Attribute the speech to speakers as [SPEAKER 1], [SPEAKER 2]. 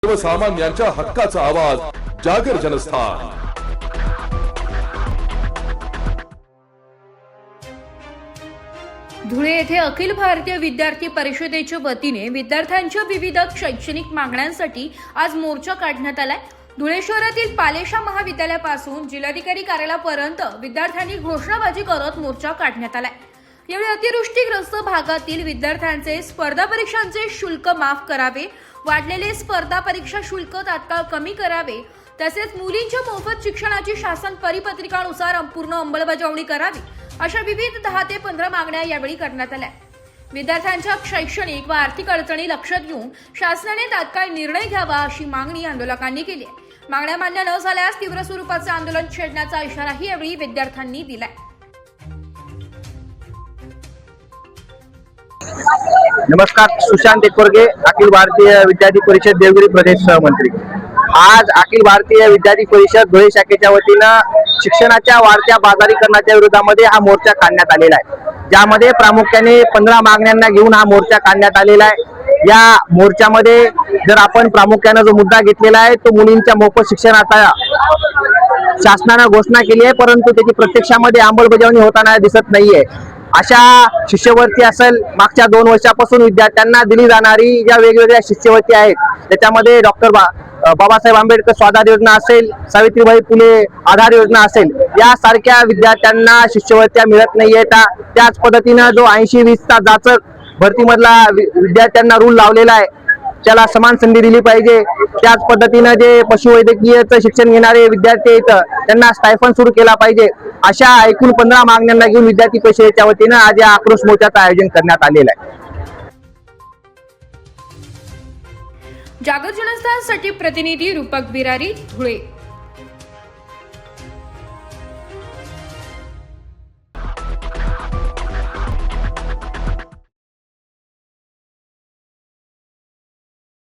[SPEAKER 1] सर्वसामान्यांच्या हक्काचा आवाज जागर जनस्थान।
[SPEAKER 2] धुळे येथे अखिल भारतीय विद्यार्थी परिषदेच्या वतीने विद्यार्थ्यांच्या विविध शैक्षणिक मागण्यांसाठी आज मोर्चा काढण्यात आलाय। धुळे शहरातील पालेशा महाविद्यालयापासून जिल्हाधिकारी कार्यालयापर्यंत विद्यार्थ्यांनी घोषणाबाजी करत मोर्चा काढण्यात आलाय। यावेळी अतिवृष्टीग्रस्त भागातील विद्यार्थ्यांचे स्पर्धा परीक्षांचे शुल्क माफ करावे, वाढलेले स्पर्धा परीक्षा शुल्क तात्काळ कमी करावे, तसेच मुलींच्या मोफत शिक्षणाची शासन परिपत्रिकानुसार पूर्ण अंमलबजावणी करावी, अशा विविध 10 ते 15 मागण्या यावेळी करण्यात आल्या। विद्यार्थ्यांच्या शैक्षणिक व आर्थिक अडचणी लक्षात घेऊन शासनाने तात्काळ निर्णय घ्यावा अशी मागणी आंदोलकांनी केली आहे। मागण्या मान्य न झाल्यास तीव्र स्वरूपाचे आंदोलन छेडण्याचा इशाराही यावेळी विद्यार्थ्यांनी दिलाय।
[SPEAKER 3] नमस्कार, सुशांत एकवर्गे, अखिल भारतीय विद्यार्थी परिषद देवगिरी प्रदेश सहमंत्री। आज अखिल भारतीय विद्यार्थी परिषद धुळे शाखेच्या वतीनं शिक्षणाच्या वाढत्या बाजारीकरणाच्या विरोधामध्ये हा मोर्चा काढण्यात आलेला आहे, ज्यामध्ये प्रामुख्याने 15 मागण्यांना घेऊन हा मोर्चा काढण्यात आलेला आहे। या मोर्चामध्ये जर आपण प्रामुख्याने जो मुद्दा घेतलेला आहे तो मुलींच्या मोफत शिक्षणाचा शासनाने घोषणा केली आहे, परंतु त्याची प्रत्यक्षामध्ये अंमलबजावणी होताना दिसत नाहीये। अशा शिष्यवृत्ती असेल, मागच्या 2 वर्षापासून विद्यार्थ्यांना दिली जाणारी ज्या वेगवेगळ्या शिष्यवृत्ती आहेत त्याच्यामध्ये डॉक्टर बाबासाहेब आंबेडकर स्वाधार योजना असेल, सावित्रीबाई फुले आधार योजना असेल, यासारख्या विद्यार्थ्यांना शिष्यवृत्त्या मिळत नाहीयेत। त्याच पद्धतीने जो 80-20चा जाचक भरतीमधला विद्यार्थ्यांना रूल लावलेला आहे त्याला समान संधी दिली पाहिजे। त्याच पद्धतीने जे पशुवैद्यकीयचं शिक्षण घेणारे विद्यार्थी आहेत त्यांना स्टायफंड सुरू केला पाहिजे। अशा एकूण 15 मागण्यांना घेऊन विद्यार्थी परिषदेच्या वतीने आज या आक्रोश मोर्चाचं आयोजन करण्यात आलेलं आहे।
[SPEAKER 2] जागर जनस्थानसाठी प्रतिनिधी रूपक बिरारी, धुळे।